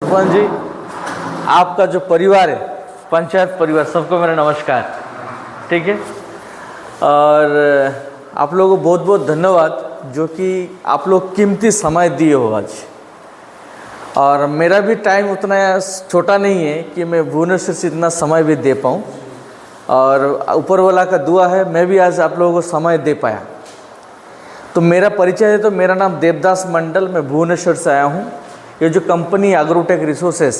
सरपंच जी, आपका जो परिवार है, पंचायत परिवार, सबको मेरा नमस्कार। ठीक है, और आप लोगों को बहुत बहुत धन्यवाद जो कि आप लोग कीमती समय दिए हो आज। और मेरा भी टाइम उतना छोटा नहीं है कि मैं भुवनेश्वर से इतना समय भी दे पाऊँ, और ऊपर वाला का दुआ है मैं भी आज आप लोगों को समय दे पाया। तो मेरा परिचय है, तो मेरा नाम देवदास मंडल, मैं भुवनेश्वर से आया हूँ। ये जो कंपनी एग्रोटेक रिसोर्सेस,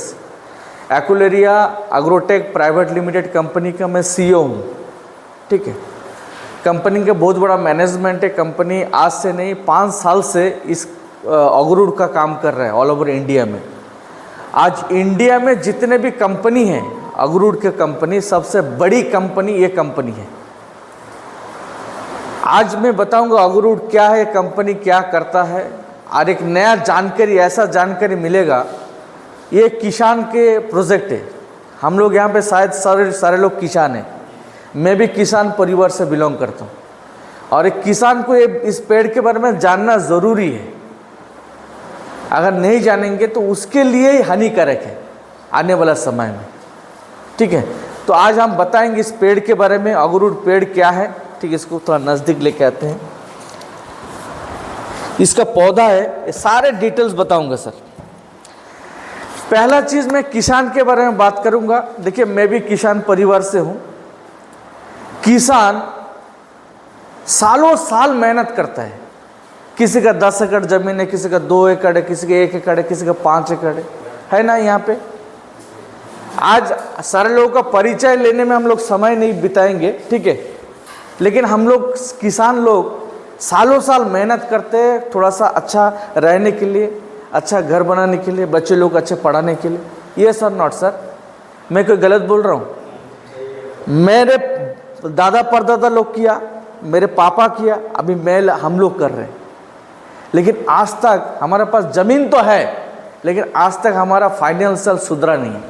एक्युलेरिया एग्रोटेक प्राइवेट लिमिटेड कंपनी का मैं सीईओ हूँ। ठीक है, कंपनी का बहुत बड़ा मैनेजमेंट है। कंपनी आज से नहीं 5 साल से इस अगरूड का काम कर रहा है ऑल ओवर इंडिया में। आज इंडिया में जितने भी कंपनी हैं अगरूड के कंपनी, सबसे बड़ी कंपनी ये कंपनी है। आज मैं बताऊंगा अगरूड क्या है, कंपनी क्या करता है, और एक नया जानकारी, ऐसा जानकारी मिलेगा। ये किसान के प्रोजेक्ट है। हम लोग यहाँ पे शायद सारे लोग किसान हैं। मैं भी किसान परिवार से बिलोंग करता हूँ, और एक किसान को इस पेड़ के बारे में जानना ज़रूरी है। अगर नहीं जानेंगे तो उसके लिए ही हानिकारक है आने वाला समय में। ठीक है, तो आज हम बताएंगे इस पेड़ के बारे में, अगरूड पेड़ क्या है। ठीक है, इसको थोड़ा नज़दीक लेके आते हैं। इसका पौधा है, ये सारे डिटेल्स बताऊंगा सर। पहला चीज़ मैं किसान के बारे में बात करूंगा। देखिए, मैं भी किसान परिवार से हूं। किसान सालों साल मेहनत करता है। किसी का 10 एकड़ जमीन है, किसी का 2 एकड़ है, किसी का 1 एकड़ है, किसी का 5 एकड़ है ना। यहाँ पे आज सारे लोगों का परिचय लेने में हम लोग समय नहीं बिताएंगे, ठीक है, लेकिन हम लोग किसान लोग सालों साल मेहनत करते हैं थोड़ा सा अच्छा रहने के लिए, अच्छा घर बनाने के लिए, बच्चे लोग अच्छे पढ़ाने के लिए। ये सर नॉट सर, मैं कोई गलत बोल रहा हूँ? मेरे दादा परदादा लोग किया, मेरे पापा किया, अभी हम लोग कर रहे हैं। लेकिन आज तक हमारे पास ज़मीन तो है, लेकिन आज तक हमारा फाइनेंशियल सुधरा नहीं है।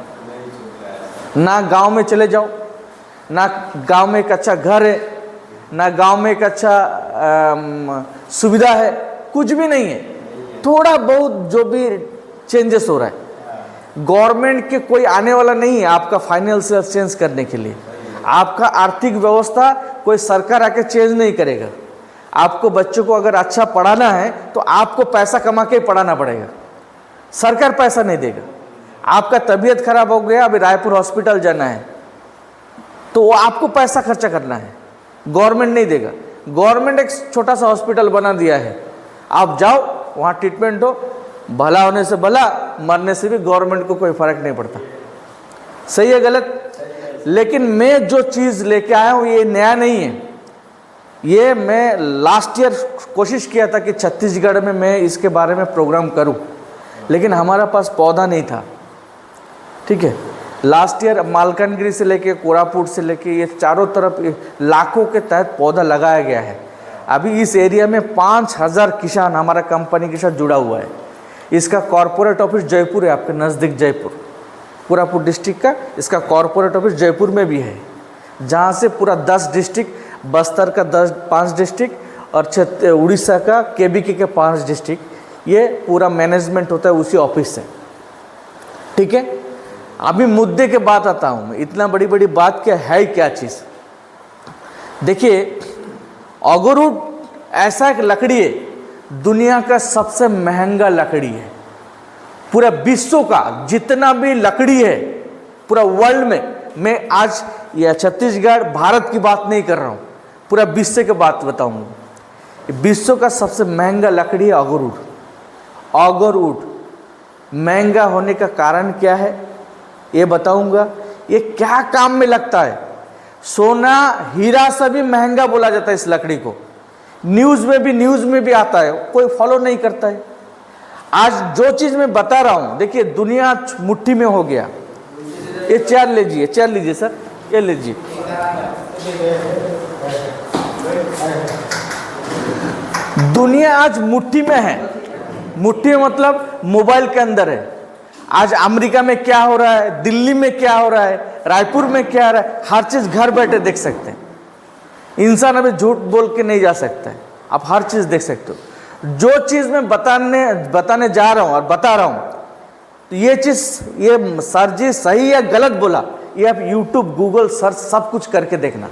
ना गांव में चले जाओ, ना गांव में एक अच्छा घर है, ना गांव में एक अच्छा सुविधा है, कुछ भी नहीं है। थोड़ा बहुत जो भी चेंजेस हो रहा है, गवर्नमेंट के कोई आने वाला नहीं है आपका फाइनेंशियल चेंज करने के लिए। आपका आर्थिक व्यवस्था कोई सरकार आके चेंज नहीं करेगा। आपको बच्चों को अगर अच्छा पढ़ाना है तो आपको पैसा कमा के पढ़ाना पड़ेगा, सरकार पैसा नहीं देगा। आपका तबीयत खराब हो गया, अभी रायपुर हॉस्पिटल जाना है, तो वो आपको पैसा खर्चा करना है, गवर्नमेंट नहीं देगा। गवर्नमेंट एक छोटा सा हॉस्पिटल बना दिया है, आप जाओ वहाँ ट्रीटमेंट हो, भला होने से भला, मरने से भी गवर्नमेंट को कोई फर्क नहीं पड़ता। सही है गलत? लेकिन मैं जो चीज़ लेके आया हूँ ये नया नहीं है। ये मैं लास्ट ईयर कोशिश किया था कि छत्तीसगढ़ में मैं इसके बारे में प्रोग्राम करूँ, लेकिन हमारा पास पौधा नहीं था। ठीक है, लास्ट ईयर मालकानगिरी से लेके कोरापुट से लेके ये चारों तरफ लाखों के तहत पौधा लगाया गया है। अभी इस एरिया में 5000 किसान हमारा कंपनी के साथ जुड़ा हुआ है। इसका कॉरपोरेट ऑफिस जयपुर है, आपके नज़दीक जयपुर, कोरापुट डिस्ट्रिक्ट का इसका कॉरपोरेट ऑफिस जयपुर में भी है, जहाँ से पूरा 10 डिस्ट्रिक्ट, बस्तर का 5 डिस्ट्रिक्ट और उड़ीसा का केबीके के 5 डिस्ट्रिक्ट, ये पूरा मैनेजमेंट होता है उसी ऑफिस से। ठीक है, अभी मुद्दे के बात आता हूँ मैं। इतना बड़ी बड़ी बात क्या है, क्या चीज़? देखिए, अगरूड ऐसा एक लकड़ी है, दुनिया का सबसे महंगा लकड़ी है। पूरा विश्व का जितना भी लकड़ी है पूरा वर्ल्ड में, मैं आज यह छत्तीसगढ़ भारत की बात नहीं कर रहा हूँ, पूरा विश्व की बात बताऊँगा। विश्व का सबसे महंगा लकड़ी है अगरूड। अगरूड महंगा होने का कारण क्या है ये बताऊंगा। ये क्या काम में लगता है? सोना हीरा से भी महंगा बोला जाता है इस लकड़ी को। न्यूज़ में भी आता है, कोई फॉलो नहीं करता है। आज जो चीज़ मैं बता रहा हूँ, देखिए दुनिया मुट्ठी में हो गया। ये चेयर लीजिए सर, ये लीजिए। दुनिया आज मुट्ठी में है। मुट्ठी में मतलब मोबाइल के अंदर है। आज अमेरिका में क्या हो रहा है, दिल्ली में क्या हो रहा है, रायपुर में क्या हो रहा है, हर चीज़ घर बैठे देख सकते हैं। इंसान अभी झूठ बोल के नहीं जा सकता है, आप हर चीज़ देख सकते हो। जो चीज़ मैं बताने जा रहा हूँ और बता रहा हूँ, तो ये चीज़, ये सर जी सही या गलत बोला, ये आप यूट्यूब गूगल सर्च सब कुछ करके देखना,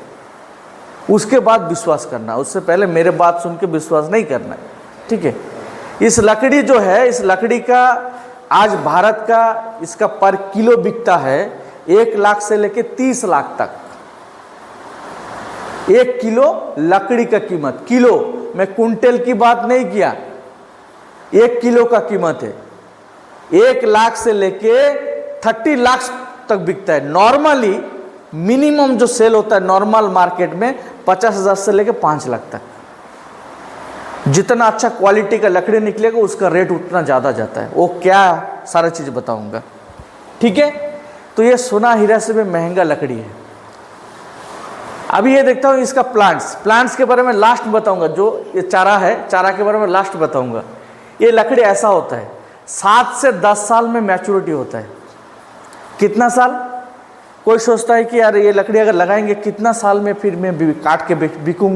उसके बाद विश्वास करना, उससे पहले मेरे बात सुन के विश्वास नहीं करना, ठीक है। इस लकड़ी जो है, इस लकड़ी का आज भारत का इसका पर किलो बिकता है 1 लाख से लेके 30 लाख तक। 1 किलो लकड़ी का कीमत, किलो, मैं कुंटल की बात नहीं किया, 1 किलो का कीमत है 1 लाख से लेके 30 लाख तक बिकता है। नॉर्मली मिनिमम जो सेल होता है नॉर्मल मार्केट में 50,000 से लेके 5 लाख तक। जितना अच्छा क्वालिटी का लकड़ी निकलेगा उसका रेट उतना ज़्यादा जाता है। वो क्या सारा चीज़ बताऊंगा, ठीक है। तो ये सोना हीरा से भी महंगा लकड़ी है। अभी ये देखता हूँ इसका प्लांट्स के बारे में लास्ट बताऊंगा। जो ये चारा है, चारा के बारे में लास्ट बताऊंगा। ये लकड़ी ऐसा होता है 7 से 10 साल में मैच्योरिटी होता है। कितना साल? कोई सोचता है कि यार ये लकड़ी अगर लगाएंगे कितना साल में फिर मैं काट के बिकूँ,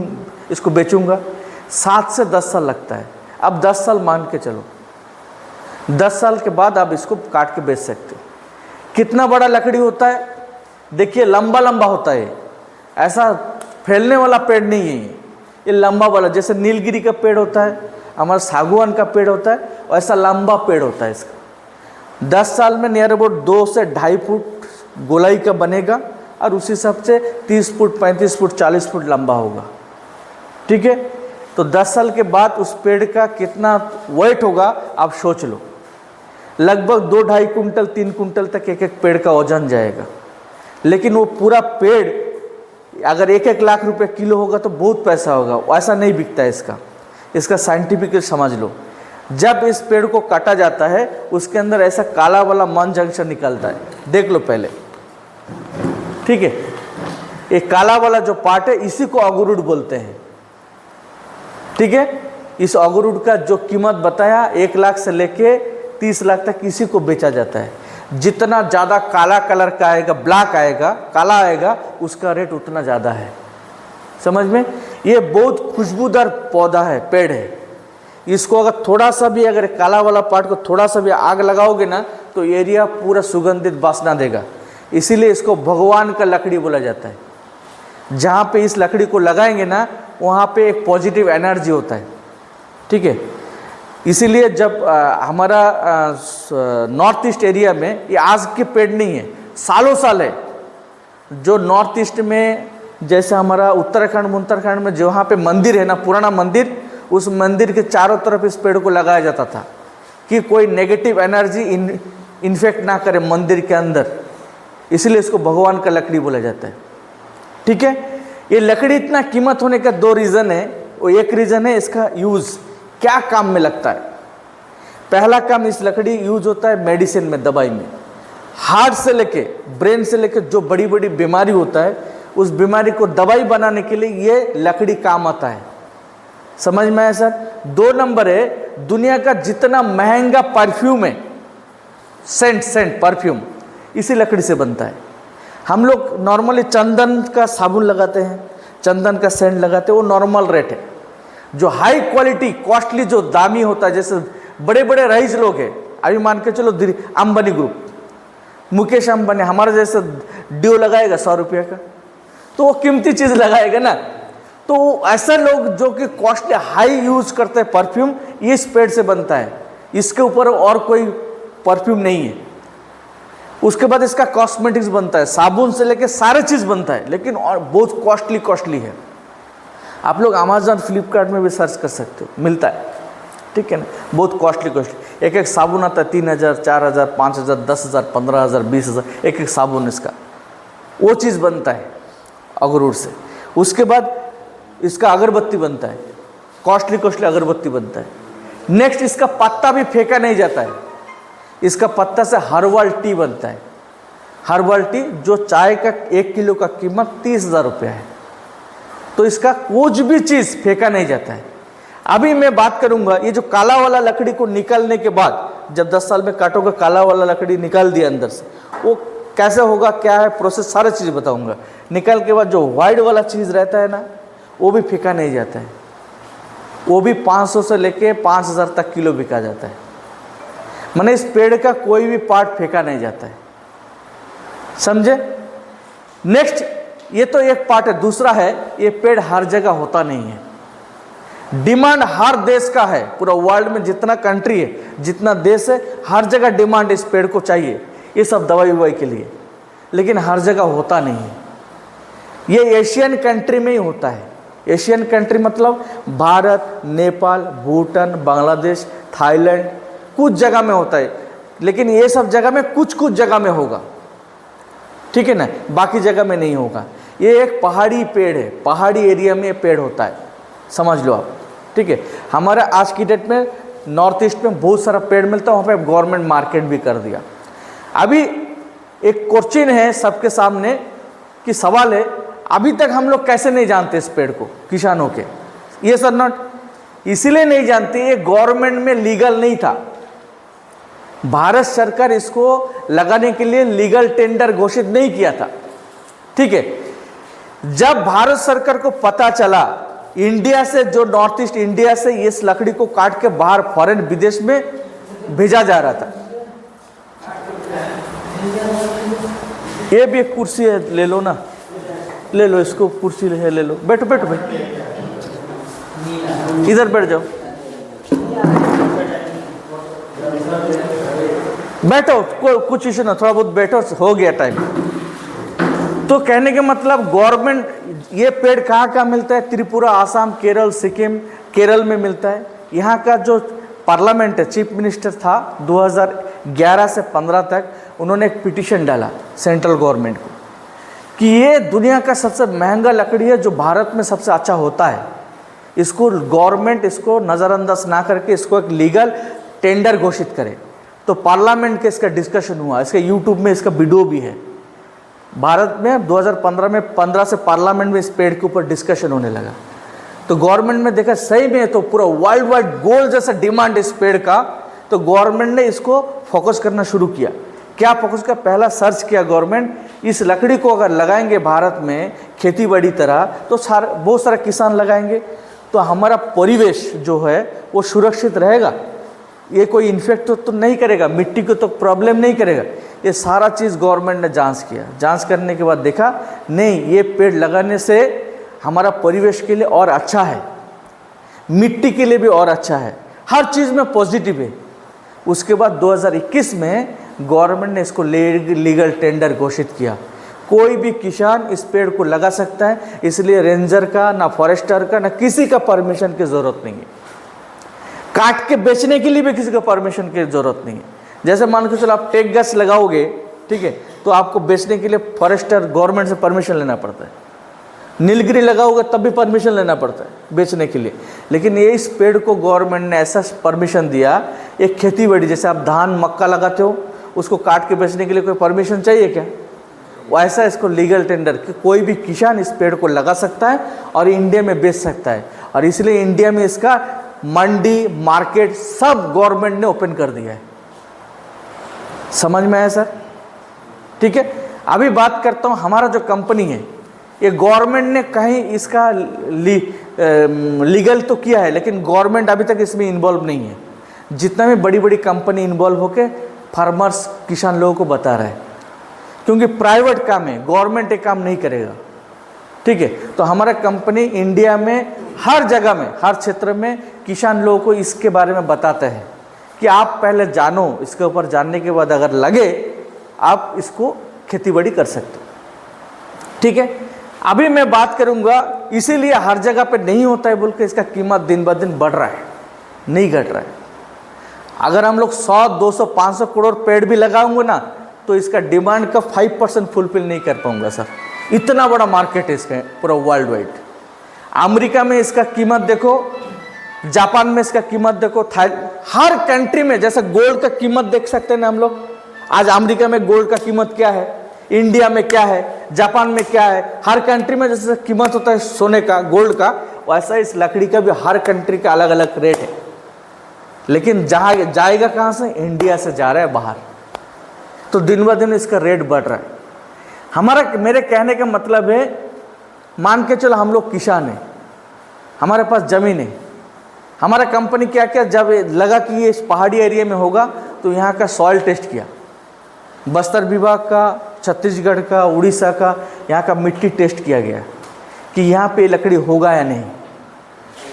इसको बेचूंगा। 7 से 10 साल लगता है। अब 10 साल मान के चलो, 10 साल के बाद आप इसको काट के बेच सकते हो। कितना बड़ा लकड़ी होता है देखिए, लंबा लंबा होता है, ऐसा फैलने वाला पेड़ नहीं है ये लंबा वाला। जैसे नीलगिरी का पेड़ होता है, हमारा सागवान का पेड़ होता है, वैसा लंबा पेड़ होता है इसका। 10 साल में नियर अबाउट 2 से 2.5 फुट गोलाई का बनेगा और उसी हिसाब से 30 फुट 35 फुट 40 फुट लंबा होगा, ठीक है। तो 10 साल के बाद उस पेड़ का कितना वेट होगा आप सोच लो। लगभग 2-2.5 कुंटल 3 कुंटल तक एक एक पेड़ का वजन जाएगा। लेकिन वो पूरा पेड़ अगर 1-1 लाख रुपए किलो होगा तो बहुत पैसा होगा। ऐसा नहीं बिकता है इसका साइंटिफिकली समझ लो। जब इस पेड़ को काटा जाता है उसके अंदर ऐसा काला वाला मन जंक्शन निकलता है, देख लो पहले, ठीक है। ये काला वाला जो पार्ट है इसी को अगुरुड बोलते हैं, ठीक है। इस अगुरुड का जो कीमत बताया 1 लाख से लेके 30 लाख तक इसी को बेचा जाता है। जितना ज़्यादा काला कलर का आएगा, ब्लैक आएगा, काला आएगा, उसका रेट उतना ज़्यादा है। समझ में? ये बहुत खुशबूदार पौधा है, पेड़ है। इसको अगर थोड़ा सा भी, अगर काला वाला पार्ट को थोड़ा सा भी आग लगाओगे ना तो एरिया पूरा सुगंधित वासना देगा। इसीलिए इसको भगवान का लकड़ी बोला जाता है। जहाँ पे इस लकड़ी को लगाएंगे ना वहाँ पे एक पॉजिटिव एनर्जी होता है, ठीक है। इसीलिए जब हमारा नॉर्थ ईस्ट एरिया में ये आज के पेड़ नहीं है, सालों साल है। जो नॉर्थ ईस्ट में जैसे हमारा उत्तराखंड में जहाँ पे मंदिर है ना, पुराना मंदिर, उस मंदिर के चारों तरफ इस पेड़ को लगाया जाता था कि कोई नेगेटिव एनर्जी इन्फेक्ट ना करे मंदिर के अंदर। इसलिए इसको भगवान का लकड़ी बोला जाता है, ठीक है। ये लकड़ी इतना कीमत होने का 2 रीज़न है। वो एक रीज़न है इसका यूज़, क्या काम में लगता है। पहला काम, इस लकड़ी यूज होता है मेडिसिन में, दवाई में। हार्ट से लेके ब्रेन से लेके जो बड़ी बड़ी बीमारी होता है उस बीमारी को दवाई बनाने के लिए ये लकड़ी काम आता है। समझ में आया सर? 2 नंबर है, दुनिया का जितना महंगा परफ्यूम है, सेंट परफ्यूम इसी लकड़ी से बनता है। हम लोग नॉर्मली चंदन का साबुन लगाते हैं, चंदन का सेंट लगाते हैं, वो नॉर्मल रेट है। जो हाई क्वालिटी कॉस्टली जो दामी होता है, जैसे बड़े बड़े रईस लोग हैं, अभी मान के चलो अंबानी ग्रुप, मुकेश अंबानी हमारे जैसे डिओ लगाएगा 100 रुपये का, तो वो कीमती चीज़ लगाएगा ना। तो ऐसे लोग जो कि कॉस्टली हाई यूज करते हैं परफ्यूम, ये इस पेड़ से बनता है। इसके ऊपर और कोई परफ्यूम नहीं है। उसके बाद इसका कॉस्मेटिक्स बनता है, साबुन से लेके सारे चीज़ बनता है, लेकिन और बहुत कॉस्टली है। आप लोग अमेजॉन फ्लिपकार्ट में भी सर्च कर सकते हो, मिलता है, ठीक है ना। बहुत कॉस्टली एक एक साबुन आता है 3,000 4,000 5,000 10,000 15,000 20,000 एक साबुन इसका, वो चीज़ बनता है अगरूर से। उसके बाद इसका अगरबत्ती बनता है, कॉस्टली अगरबत्ती बनता है। नेक्स्ट, इसका पत्ता भी फेंका नहीं जाता है। इसका पत्ता से हर्बल टी बनता है। हर्बल टी जो चाय का 1 किलो का कीमत 30,000 रुपये है। तो इसका कुछ भी चीज़ फेंका नहीं जाता है। अभी मैं बात करूंगा ये जो काला वाला लकड़ी को निकालने के बाद, जब 10 साल में काटोगे काला वाला लकड़ी निकाल दिया अंदर से, वो कैसे होगा, क्या है प्रोसेस, सारे चीज़ बताऊंगा। निकाल के बाद जो वाइट वाला चीज़ रहता है ना, वो भी फेंका नहीं जाता है। वो भी 500 से लेके 5,000 तक किलो बिका जाता है। माने इस पेड़ का कोई भी पार्ट फेंका नहीं जाता है, समझे। नेक्स्ट, ये तो एक पार्ट है। दूसरा है, ये पेड़ हर जगह होता नहीं है। डिमांड हर देश का है, पूरा वर्ल्ड में जितना कंट्री है, जितना देश है, हर जगह डिमांड इस पेड़ को चाहिए, ये सब दवाई ववाई के लिए, लेकिन हर जगह होता नहीं है। ये एशियन कंट्री में ही होता है। एशियन कंट्री मतलब भारत, नेपाल, भूटान, बांग्लादेश, थाईलैंड, कुछ जगह में होता है, लेकिन ये सब जगह में कुछ कुछ जगह में होगा, ठीक है ना, बाकी जगह में नहीं होगा। ये एक पहाड़ी पेड़ है, पहाड़ी एरिया में ये पेड़ होता है, समझ लो आप, ठीक है। हमारे आज की डेट में नॉर्थ ईस्ट में बहुत सारा पेड़ मिलता है, वहाँ पे गवर्नमेंट मार्केट भी कर दिया। अभी एक क्वेश्चन है सबके सामने कि सवाल है, अभी तक हम लोग कैसे नहीं जानते इस पेड़ को, किसानों के, ये सर नॉट, इसीलिए नहीं जानते, ये गवर्नमेंट में लीगल नहीं था। भारत सरकार इसको लगाने के लिए लीगल टेंडर घोषित नहीं किया था, ठीक है। जब भारत सरकार को पता चला इंडिया से, जो नॉर्थ ईस्ट इंडिया से इस लकड़ी को काट के बाहर फॉरेन विदेश में भेजा जा रहा था। ये भी एक कुर्सी है, ले लो ना, ले लो इसको, कुर्सी है, ले लो, बैठो बैठो भाई, इधर बैठ जाओ, बैठो, कुछ इशू ना, थोड़ा बहुत बैठो, हो गया टाइम। तो कहने के मतलब गवर्नमेंट, ये पेड़ कहाँ मिलता है, त्रिपुरा, आसाम, केरल, सिक्किम, केरल में मिलता है। यहाँ का जो पार्लियामेंट है, चीफ मिनिस्टर था 2011 से 15 तक, उन्होंने एक पिटीशन डाला सेंट्रल गवर्नमेंट को कि ये दुनिया का सबसे महंगा लकड़ी है, जो भारत में सबसे अच्छा होता है, इसको गवर्नमेंट इसको नज़रअंदाज ना करके इसको एक लीगल टेंडर घोषित करे। तो पार्लियामेंट के इसका डिस्कशन हुआ, इसका यूट्यूब में इसका वीडियो भी है। भारत में 2015 में 15 से पार्लियामेंट में इस पेड़ के ऊपर डिस्कशन होने लगा। तो गवर्नमेंट में देखा सही में तो पूरा वर्ल्ड वाइड गोल्ड जैसा डिमांड इस पेड़ का, तो गवर्नमेंट ने इसको फोकस करना शुरू किया। क्या फोकस का, पहला सर्च किया गवर्नमेंट, इस लकड़ी को अगर लगाएंगे भारत में खेती बड़ी तरह, तो बहुत सारा किसान लगाएंगे, तो हमारा परिवेश जो है वो सुरक्षित रहेगा, ये कोई इन्फेक्ट तो नहीं करेगा, मिट्टी को तो प्रॉब्लम नहीं करेगा। ये सारा चीज़ गवर्नमेंट ने जांच किया। जांच करने के बाद देखा नहीं, ये पेड़ लगाने से हमारा परिवेश के लिए और अच्छा है, मिट्टी के लिए भी और अच्छा है, हर चीज़ में पॉजिटिव है। उसके बाद 2021 में गवर्नमेंट ने इसको लीगल टेंडर घोषित किया। कोई भी किसान इस पेड़ को लगा सकता है, इसलिए रेंजर का, ना फॉरेस्टर का, ना किसी का परमिशन की ज़रूरत नहीं है। काट के बेचने के लिए भी किसी का परमिशन की ज़रूरत नहीं है। जैसे मान के चलो आप टेक गैस लगाओगे, ठीक है, तो आपको बेचने के लिए फॉरेस्टर, गवर्नमेंट से परमिशन लेना पड़ता है। नीलगिरी लगाओगे तब भी परमिशन लेना पड़ता है बेचने के लिए। लेकिन ये इस पेड़ को गवर्नमेंट ने ऐसा परमिशन दिया, एक खेती बाड़ी, जैसे आप धान मक्का लगाते हो, उसको काट के बेचने के लिए कोई परमिशन चाहिए क्या? वैसा इसको लीगल टेंडर कि कोई भी किसान इस पेड़ को लगा सकता है और इंडिया में बेच सकता है। और इसलिए इंडिया में इसका मंडी, मार्केट सब गवर्नमेंट ने ओपन कर दिया है। समझ में आया सर? ठीक है। अभी बात करता हूँ हमारा जो कंपनी है, ये गवर्नमेंट ने कहीं इसका लीगल तो किया है, लेकिन गवर्नमेंट अभी तक इसमें इन्वॉल्व नहीं है। जितना भी बड़ी बड़ी कंपनी इन्वॉल्व होकर फार्मर्स, किसान लोगों को बता रहा है, क्योंकि प्राइवेट काम है, गवर्नमेंट ये काम नहीं करेगा। ठीक है। तो हमारा कंपनी इंडिया में हर जगह में, हर क्षेत्र में किसान लोगों को इसके बारे में बताते हैं कि आप पहले जानो, इसके ऊपर जानने के बाद अगर लगे आप इसको खेतीबाड़ी कर सकते हो। ठीक है। अभी मैं बात करूंगा, इसीलिए हर जगह पे नहीं होता है बोल के इसका कीमत दिन ब दिन बढ़ रहा है, नहीं घट रहा है। अगर हम लोग 100, 200, 500 करोड़ पेड़ भी लगाऊंगे ना, तो इसका डिमांड का 5% फुलफिल नहीं कर पाऊंगा सर। इतना बड़ा मार्केट है इसका पूरा वर्ल्ड वाइड। अमेरिका में इसका कीमत देखो, जापान में इसका कीमत देखो, हर कंट्री में, जैसे गोल्ड का कीमत देख सकते हैं ना हम लोग, आज अमेरिका में गोल्ड का कीमत क्या है, इंडिया में क्या है, जापान में क्या है, हर कंट्री में जैसे कीमत होता है सोने का, गोल्ड का, वैसा इस लकड़ी का भी हर कंट्री का अलग अलग रेट है। लेकिन जहाँ जाएगा कहाँ से, इंडिया से जा रहा है बाहर, तो दिन ब दिन इसका रेट बढ़ रहा है। मेरे कहने का मतलब है, मान के चलो हम लोग किसान हैं, हमारे पास ज़मीन है, हमारा कंपनी क्या क्या जब लगा कि ये इस पहाड़ी एरिया में होगा, तो यहाँ का सॉइल टेस्ट किया, बस्तर विभाग का, छत्तीसगढ़ का, उड़ीसा का, यहाँ का मिट्टी टेस्ट किया गया कि यहाँ पे लकड़ी होगा या नहीं।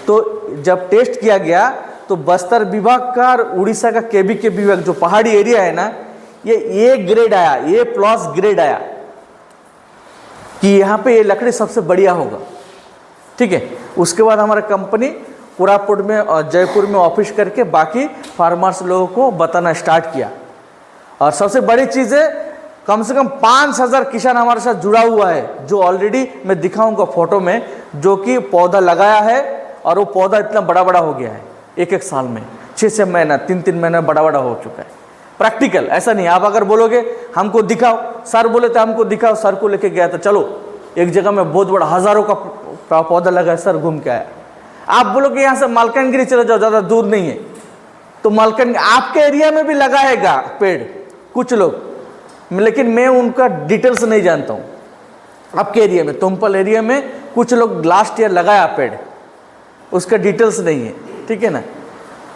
तो जब टेस्ट किया गया तो बस्तर विभाग का और उड़ीसा का के विभाग जो पहाड़ी एरिया है ना, ये ए ग्रेड आया, ए प्लस ग्रेड आया कि यहाँ पे ये लकड़ी सबसे बढ़िया होगा। ठीक है, उसके बाद हमारा कंपनी कोरापुट में और जयपुर में ऑफिस करके बाकी फार्मर्स लोगों को बताना स्टार्ट किया। और सबसे बड़ी चीज़ है, कम से कम 5000 किसान हमारे साथ जुड़ा हुआ है, जो ऑलरेडी मैं दिखाऊंगा फोटो में, जो कि पौधा लगाया है और वो पौधा इतना बड़ा बड़ा हो गया है, एक साल में 6 महीना 3 महीना बड़ा बड़ा हो चुका है। प्रैक्टिकल, ऐसा नहीं आप अगर बोलोगे हमको दिखाओ, सर बोले तो हमको दिखाओ, सर को लेके गया तो चलो एक जगह में बहुत बड़ा हज़ारों का पौधा लगा है, सर घूम के आया। आप बोलोगे यहाँ से मालकानगिरी चले जाओ, ज़्यादा दूर नहीं है, तो मालकानगिरी आपके एरिया में भी लगाएगा पेड़ कुछ लोग, लेकिन मैं उनका डिटेल्स नहीं जानता हूँ। आपके एरिया में, तुमपल एरिया में कुछ लोग लास्ट ईयर लगाया पेड़, उसका डिटेल्स नहीं है। ठीक है ना,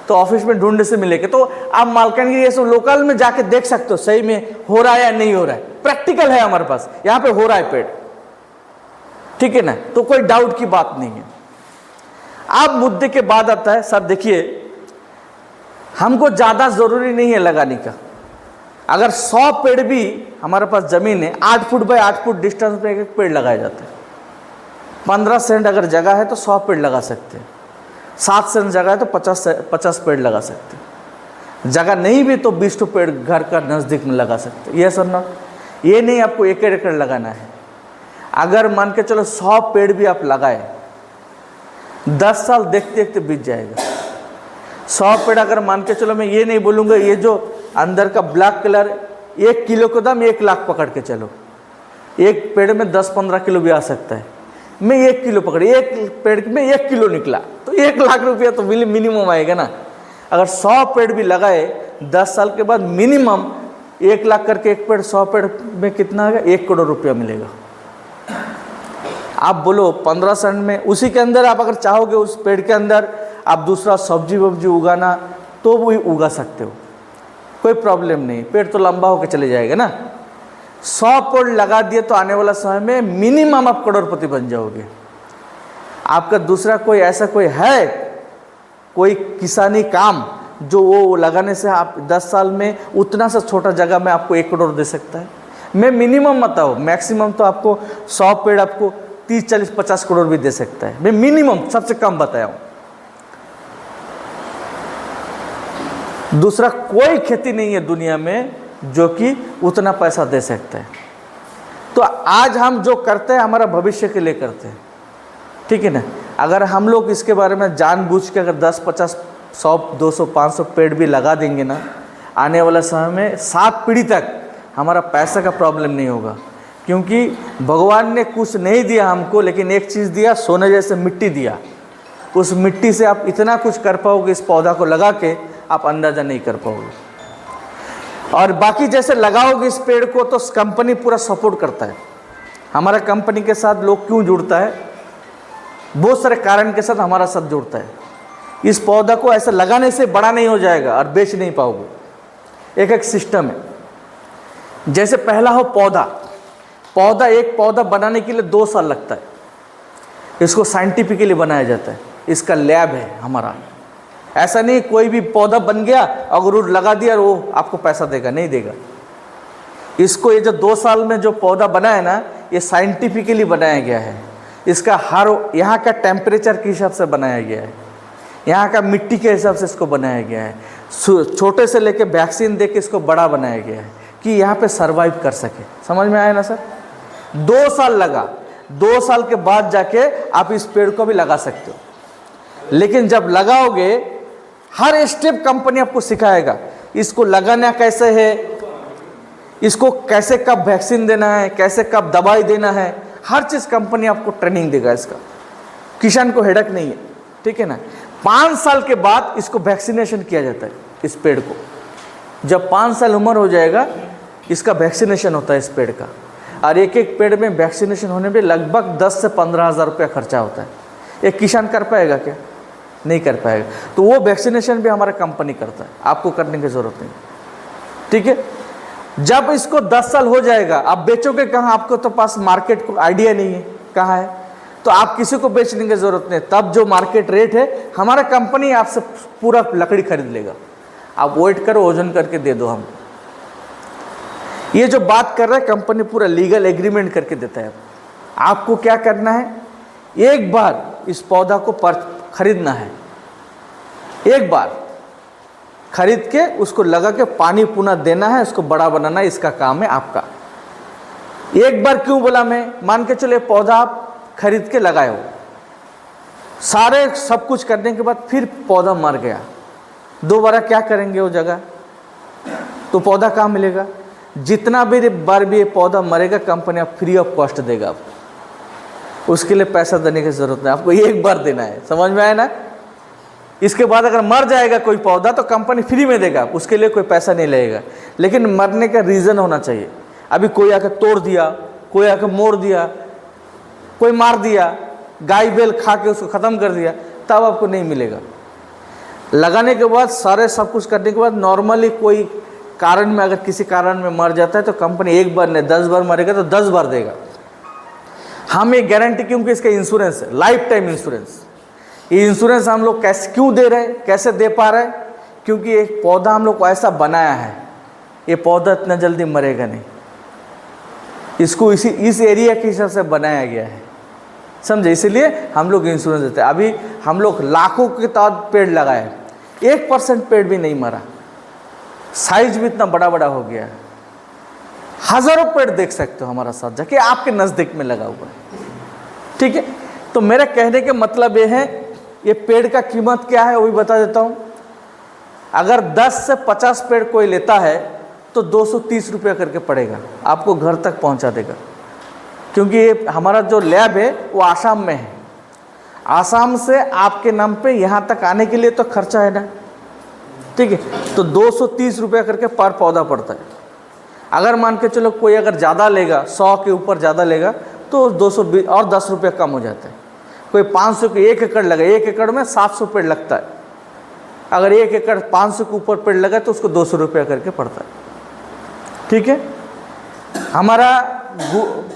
तो ऑफिस में ढूंढने से मिलेगा। तो आप मालकानगिरी ये सब लोकल में जाके देख सकते हो सही में हो रहा है या नहीं हो रहा है। प्रैक्टिकल है हमारे पास, यहाँ पे हो रहा है पेड़। ठीक है ना, तो कोई डाउट की बात नहीं है। अब मुद्दे के बाद आता है, सर देखिए हमको ज़्यादा ज़रूरी नहीं है लगाने का। अगर 100 पेड़ भी हमारे पास ज़मीन है, 8 फुट बाय 8 फुट डिस्टेंस पे एक पेड़ लगाया जाता है। 15 सेंट अगर जगह है तो 100 पेड़ लगा सकते हैं, 7 सेंट जगह है तो 50 पेड़ लगा सकते हैं, जगह नहीं भी तो 20 पेड़ घर का नज़दीक में लगा सकते हैं। ये सर ना, ये नहीं आपको 1 एकड़ लगाना है। अगर मान के चलो 100 पेड़ भी आप लगाए, 10 साल देखते देखते बीत जाएगा। 100 पेड़ अगर मान के चलो, मैं ये नहीं बोलूँगा ये जो अंदर का ब्लैक कलर 1 किलो का दाम 1 लाख पकड़ के चलो, एक पेड़ में 10-15 किलो भी आ सकता है। मैं 1 किलो पकड़े, एक पेड़ में 1 किलो निकला तो 1 लाख रुपया तो मिनिमम आएगा ना। अगर 100 पेड़ भी लगाए 10 साल के बाद मिनिमम 1 लाख करके एक पेड़, 100 पेड़ में कितना आएगा? 1 करोड़ रुपया मिलेगा। आप बोलो 15 सेंट में, उसी के अंदर आप अगर चाहोगे उस पेड़ के अंदर आप दूसरा सब्जी वब्जी उगाना तो वो उगा सकते हो, कोई प्रॉब्लम नहीं। पेड़ तो लंबा होकर चले जाएगा ना। 100 पेड़ लगा दिए तो आने वाला समय में मिनिमम आप करोड़पति बन जाओगे। आपका दूसरा कोई ऐसा कोई है कोई किसानी काम जो वो लगाने से आप 10 साल में उतना सा छोटा जगह में आपको 1 करोड़ दे सकता है? मैं मिनिमम बताऊँ, मैक्सिमम तो आपको 100 पेड़ आपको 30, 40, 50 करोड़ भी दे सकता है। मैं मिनिमम सबसे कम बताया हूँ। दूसरा कोई खेती नहीं है दुनिया में जो कि उतना पैसा दे सकता है। तो आज हम जो करते हैं हमारा भविष्य के लिए करते हैं। ठीक है ना, अगर हम लोग इसके बारे में जानबूझ के अगर 10, 50, 100, 200, 500 पेड़ भी लगा देंगे ना, आने वाला समय में 7 पीढ़ी तक हमारा पैसा का प्रॉब्लम नहीं होगा। क्योंकि भगवान ने कुछ नहीं दिया हमको, लेकिन एक चीज़ दिया, सोने जैसे मिट्टी दिया। उस मिट्टी से आप इतना कुछ कर पाओगे, इस पौधा को लगा के आप अंदाज़ा नहीं कर पाओगे। और बाकी जैसे लगाओगे इस पेड़ को तो कंपनी पूरा सपोर्ट करता है। हमारा कंपनी के साथ लोग क्यों जुड़ता है? बहुत सारे कारण के साथ हमारा साथ जुड़ता है। इस पौधा को ऐसे लगाने से बड़ा नहीं हो जाएगा और बेच नहीं पाओगे। एक एक सिस्टम है। जैसे पहला हो पौधा, एक पौधा बनाने के लिए 2 साल लगता है। इसको साइंटिफिकली बनाया जाता है, इसका लैब है हमारा। ऐसा नहीं कोई भी पौधा बन गया अगर वो लगा दिया और वो आपको पैसा देगा, नहीं देगा। इसको ये जो 2 साल में जो पौधा बना है ना, ये साइंटिफिकली बनाया गया है। इसका हर यहाँ का टेम्परेचर के हिसाब से बनाया गया है, यहाँ का मिट्टी के हिसाब से इसको बनाया गया है। छोटे से लेके वैक्सीन दे के इसको बड़ा बनाया गया है कि यहाँ पे सर्वाइव कर सके। समझ में आया ना सर? 2 साल लगा, 2 साल के बाद जाके आप इस पेड़ को भी लगा सकते हो। लेकिन जब लगाओगे हर स्टेप कंपनी आपको सिखाएगा। इसको लगाना कैसे है, इसको कैसे कब वैक्सीन देना है, कैसे कब दवाई देना है, हर चीज़ कंपनी आपको ट्रेनिंग देगा। इसका किसान को हेडक नहीं है। ठीक है ना। 5 साल के बाद इसको वैक्सीनेशन किया जाता है इस पेड़ को। जब 5 साल उम्र हो जाएगा इसका वैक्सीनेशन होता है इस पेड़ का। और एक एक पेड़ में वैक्सीनेशन होने में लगभग 10 से 15 हज़ार रुपया खर्चा होता है। एक किसान कर पाएगा क्या? नहीं कर पाएगा। तो वो वैक्सीनेशन भी हमारा कंपनी करता है, आपको करने की ज़रूरत नहीं। ठीक है। जब इसको 10 साल हो जाएगा, आप बेचोगे कहाँ? आपको तो पास मार्केट को आइडिया नहीं है कहाँ है, तो आप किसी को बेचने की जरूरत नहीं। तब जो मार्केट रेट है, हमारा कंपनी आपसे पूरा लकड़ी खरीद लेगा। आप वेट करो, वजन करके दे दो हम। ये जो बात कर रहा है कंपनी पूरा लीगल एग्रीमेंट करके देता है। आपको क्या करना है, एक बार इस पौधा को खरीदना है, एक बार खरीद के उसको लगा के पानी पुनः देना है, उसको बड़ा बनाना है, इसका काम है आपका। एक बार क्यों बोला मैं, मान के चलो पौधा आप खरीद के लगाए हो, सारे सब कुछ करने के बाद फिर पौधा मर गया, दोबारा क्या करेंगे वो जगह, तो पौधा कहाँ मिलेगा? जितना भी बार भी ये पौधा मरेगा कंपनी आप फ्री ऑफ कॉस्ट देगा। आपको उसके लिए पैसा देने की जरूरत नहीं, आपको एक बार देना है। समझ में आया ना? इसके बाद अगर मर जाएगा कोई पौधा तो कंपनी फ्री में देगा, उसके लिए कोई पैसा नहीं लगेगा। लेकिन मरने का रीज़न होना चाहिए। अभी कोई आकर तोड़ दिया, कोई आकर मोड़ दिया, कोई मार दिया, गाय बैल खा के उसको ख़त्म कर दिया, तब आपको नहीं मिलेगा। लगाने के बाद सारे सब कुछ करने के बाद नॉर्मली कोई कारण में अगर किसी कारण में मर जाता है तो कंपनी एक बार नहीं 10 बार मरेगा तो 10 बार देगा। हम ये गारंटी, क्योंकि इसका इंश्योरेंस है, लाइफ टाइम इंश्योरेंस। ये इंश्योरेंस हम लोग कैसे क्यों दे रहे हैं, कैसे दे पा रहे हैं? क्योंकि एक पौधा हम लोग को ऐसा बनाया है, ये पौधा इतना जल्दी मरेगा नहीं, इसको इस एरिया के हिसाब से बनाया गया है, समझे? इसलिए हम लोग इंश्योरेंस देते हैं। अभी हम लोग लाखों के तादाद पेड़ लगाए, 1% पेड़ भी नहीं मरा, साइज भी इतना बड़ा बड़ा हो गया है। हजारों पेड़ देख सकते हो हमारा साथ जाके, आपके नज़दीक में लगा हुआ है। ठीक है, तो मेरा कहने के मतलब ये है, ये पेड़ का कीमत क्या है वो भी बता देता हूँ। अगर 10 से 50 पेड़ कोई लेता है तो 230 रुपया करके पड़ेगा, आपको घर तक पहुँचा देगा। क्योंकि ये हमारा जो लैब है वो आसाम में है, आसाम से आपके नाम पे यहाँ तक आने के लिए तो खर्चा है ना, ठीक है? तो 230 रुपया करके पर पौधा पड़ता है। अगर मान के चलो कोई अगर ज़्यादा लेगा, 100 के ऊपर ज़्यादा लेगा तो 220 और 10 रुपया कम हो जाता है। कोई 500 के 1 एकड़ लगा, 1 एकड़ में 700 पेड़ लगता है। अगर 1 एकड़ 500 के ऊपर पेड़ लगा तो उसको 200 रुपया करके पड़ता है। ठीक है, हमारा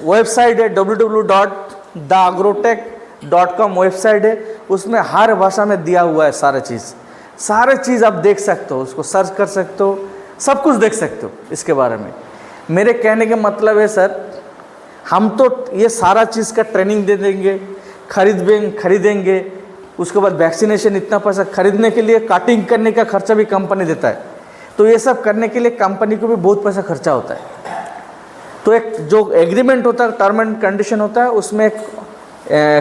वेबसाइट है www.theagrotech.com वेबसाइट है, उसमें हर भाषा में दिया हुआ है सारे चीज़ आप देख सकते हो, उसको सर्च कर सकते हो, सब कुछ देख सकते हो इसके बारे में। मेरे कहने का मतलब है सर, हम तो ये सारा चीज़ का ट्रेनिंग दे देंगे, खरीदेंगे, उसके बाद वैक्सीनेशन, इतना पैसा खरीदने के लिए काटिंग करने का खर्चा भी कंपनी देता है। तो ये सब करने के लिए कंपनी को भी बहुत पैसा खर्चा होता है। तो एक जो एग्रीमेंट होता है, टर्म एंड कंडीशन होता है, उसमें एक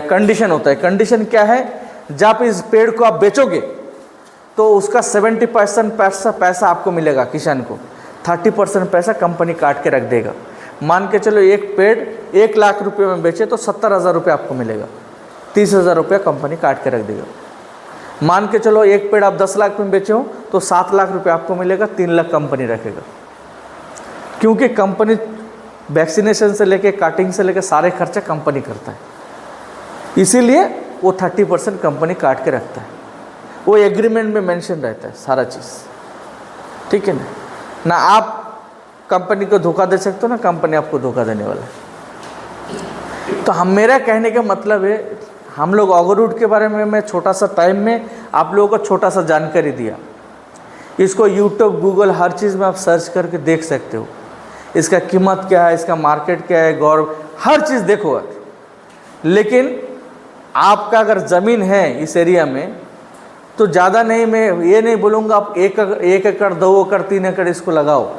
कंडीशन होता है। कंडीशन क्या है? जब इस पेड़ को आप बेचोगे तो उसका 70% पैसा आपको मिलेगा किसान को, 30% पैसा कंपनी काट के रख देगा। मान के चलो एक पेड़ 1 लाख रुपए में बेचे तो 70,000 रुपये आपको मिलेगा, 30,000 रुपये कंपनी काट के रख देगा। मान के चलो एक पेड़ आप 10 लाख में बेचे हो तो 7 लाख रुपये आपको मिलेगा, 3 लाख कंपनी रखेगा। क्योंकि कंपनी वैक्सीनेशन से लेके काटिंग से लेके सारे खर्चे कंपनी करता है, इसीलिए वो 30% कंपनी काट के रखता है। वो एग्रीमेंट में मेंशन रहता है सारा चीज़, ठीक है ना आप कंपनी को धोखा दे सकते हो, ना कंपनी आपको धोखा देने वाला है। तो मेरा कहने का मतलब है, हम लोग ऑगरूट के बारे में मैं छोटा सा टाइम में आप लोगों को छोटा सा जानकारी दिया। इसको यूट्यूब, गूगल, हर चीज़ में आप सर्च करके देख सकते हो, इसका कीमत क्या है, इसका मार्केट क्या है, हर चीज़ देखो। लेकिन आपका अगर ज़मीन है इस एरिया में तो ज़्यादा नहीं, मैं ये नहीं बोलूँगा आप 1 एकड़ 2 एकड़ 3 एकड़ इसको लगाओ,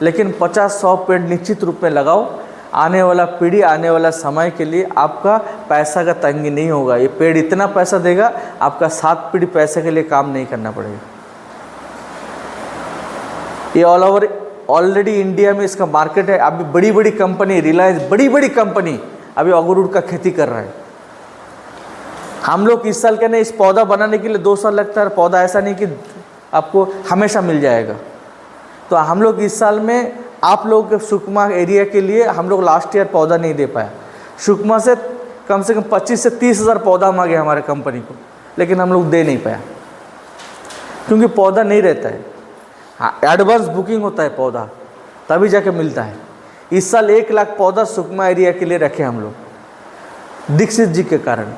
लेकिन 50-100 पेड़ निश्चित रूप में लगाओ। आने वाला पीढ़ी, आने वाला समय के लिए आपका पैसा का तंगी नहीं होगा। ये पेड़ इतना पैसा देगा, आपका 7 पीढ़ी पैसे के लिए काम नहीं करना पड़ेगा। ये ऑल ओवर ऑलरेडी इंडिया में इसका मार्केट है। अभी बड़ी बड़ी कंपनी, रिलायंस, बड़ी बड़ी कंपनी अभी ऑगरूट का खेती कर रहा है। हम लोग इस साल के नहीं, इस पौधा बनाने के लिए 2 साल लगता है। पौधा ऐसा नहीं कि आपको हमेशा मिल जाएगा। तो हम लोग इस साल में आप लोगों के सुकमा एरिया के लिए हम लोग लास्ट ईयर पौधा नहीं दे पाया। सुकमा से कम 25 से 30 हज़ार पौधा मांगे हमारे कंपनी को, लेकिन हम लोग दे नहीं पाया क्योंकि पौधा नहीं रहता है। हाँ, एडवांस बुकिंग होता है पौधा, तभी जाके मिलता है। इस साल 1 लाख पौधा सुकमा एरिया के लिए रखे हम लोग, दीक्षित जी के कारण।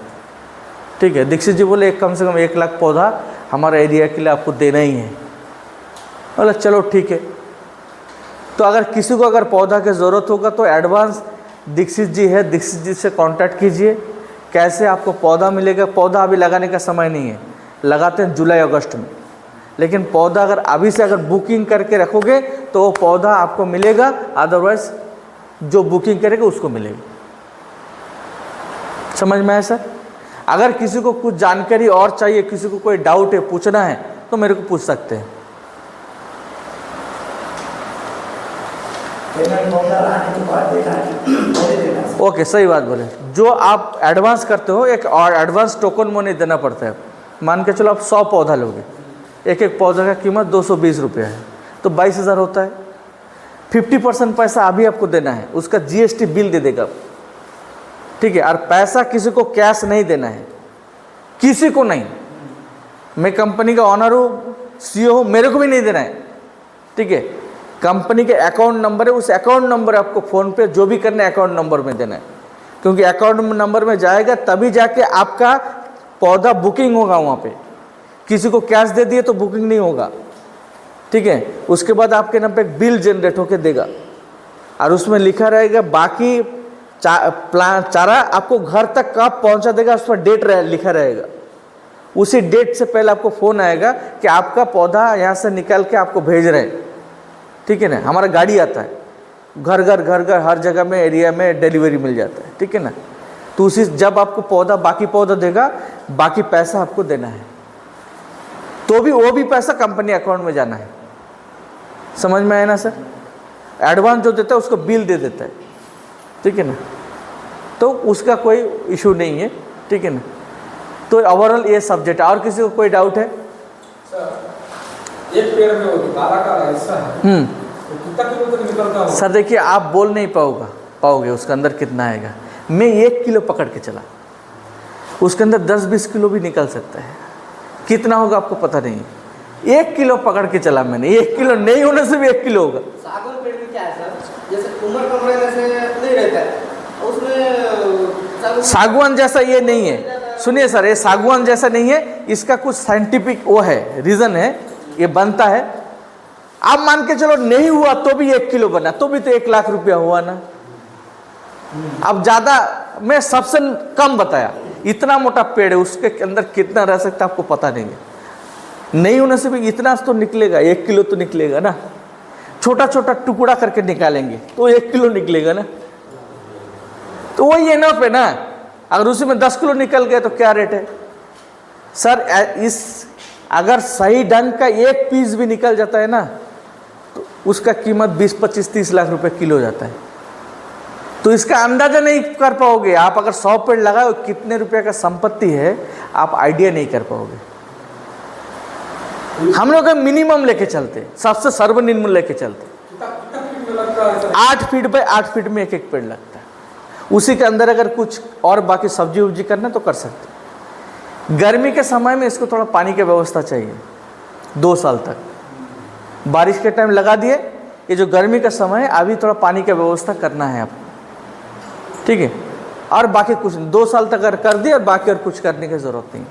ठीक है, दीक्षित जी बोले कम से कम 1 लाख पौधा हमारे एरिया के लिए आपको देना ही है। बोला चलो ठीक है। तो अगर किसी को अगर पौधा की ज़रूरत होगा तो एडवांस दीक्षित जी है, दीक्षित जी से कांटेक्ट कीजिए। कैसे आपको पौधा मिलेगा? पौधा अभी लगाने का समय नहीं है, लगाते हैं जुलाई अगस्त में, लेकिन पौधा अगर अभी से अगर बुकिंग करके रखोगे तो वो पौधा आपको मिलेगा, अदरवाइज जो बुकिंग करेगा उसको मिलेगा। समझ में आया सर? अगर किसी को कुछ जानकारी और चाहिए, किसी को कोई डाउट है, पूछना है तो मेरे को पूछ सकते हैं। ओके, सही बात बोले। जो आप एडवांस करते हो, एक और एडवांस टोकन मनी देना पड़ता है। मान के चलो आप 100 पौधा लोगे, एक एक पौधे का कीमत 220 रुपये है, तो 22,000 होता है। 50% पैसा अभी आपको देना है, उसका GST बिल दे देगा। ठीक है, और पैसा किसी को कैश नहीं देना है, किसी को नहीं। मैं कंपनी का ऑनर हूँ, CEO हूँ, मेरे को भी नहीं देना है। ठीक है, कंपनी के अकाउंट नंबर है, उस अकाउंट नंबर आपको फ़ोन पे जो भी करना है अकाउंट नंबर में देना है, क्योंकि अकाउंट नंबर में जाएगा तभी जाके आपका पौधा बुकिंग होगा वहाँ पे। किसी को कैश दे दिए तो बुकिंग नहीं होगा। ठीक है, उसके बाद आपके नाम पे एक बिल जनरेट होकर देगा और उसमें लिखा रहेगा बाकी चारा आपको घर तक कब पहुँचा देगा, उस पर डेट लिखा रहेगा। उसी डेट से पहले आपको फ़ोन आएगा कि आपका पौधा यहाँ से निकाल के आपको भेज रहे हैं। ठीक है ना, हमारा गाड़ी आता है, घर घर हर जगह में एरिया में डिलीवरी मिल जाता है। ठीक है ना, तो उसी जब आपको पौधा बाकी पौधा देगा, बाकी पैसा आपको देना है, तो भी वो भी पैसा कंपनी अकाउंट में जाना है। समझ में आया ना सर? एडवांस जो देता है उसको बिल दे देता है। ठीक है ना, तो उसका कोई इशू नहीं है। ठीक है ना, तो ओवरऑल ये सब्जेक्ट। और किसी को कोई डाउट है? एक पेड़ में वो काला काला हिस्सा है, तो कितना किलो तक निकलता होगा? सर देखिए, आप बोल नहीं पाओगे उसके अंदर कितना आएगा। मैं 1 किलो पकड़ के चला, उसके अंदर 10-20 किलो भी निकल सकता है। कितना होगा आपको पता नहीं है। 1 किलो पकड़ के चला मैंने, 1 किलो नहीं होने से भी 1 किलो होगा। सागवान पेड़ में क्या है सर, जैसे उम्र कम रहने से नहीं रहता है, उसमें सागवान जैसा ये नहीं है। सुनिए सर, ये सागवान जैसा नहीं है, इसका कुछ साइंटिफिक वो है, रीज़न है, ये बनता है। आप मान के चलो नहीं हुआ तो भी 1 किलो बना, तो भी तो 1 लाख रुपया हुआ ना। अब ज़्यादा मैं सबसे कम बताया, इतना मोटा पेड़ है, उसके अंदर कितना रह सकता है आपको पता नहीं है। नहीं होने से भी इतना तो निकलेगा, 1 किलो तो निकलेगा ना। छोटा छोटा टुकड़ा करके निकालेंगे तो 1 किलो निकलेगा ना, तो वही एनफ है ना। अगर उसी में 10 किलो निकल गए तो क्या रेट है सर? अगर सही ढंग का एक पीस भी निकल जाता है ना, तो उसका कीमत 20-25-30 लाख रुपए किलो जाता है। तो इसका अंदाजा नहीं कर पाओगे आप। अगर 100 पेड़ लगाओ, कितने रुपए का संपत्ति है आप आइडिया नहीं कर पाओगे। हम लोग मिनिमम लेके चलते, सबसे सर्वनिम्न लेके चलते। कितना फीट में लगता है? 8 फीट बाय 8 फीट में एक पेड़ लगता है। उसी के अंदर अगर कुछ और बाकी सब्जी उब्जी करना तो कर सकते। गर्मी के समय में इसको थोड़ा पानी की व्यवस्था चाहिए 2 साल तक। बारिश के टाइम लगा दिए, ये जो गर्मी का समय है अभी थोड़ा पानी की व्यवस्था करना है आपको। ठीक है, और बाकी कुछ 2 साल तक अगर कर दिए और बाकी और कुछ करने की ज़रूरत नहीं।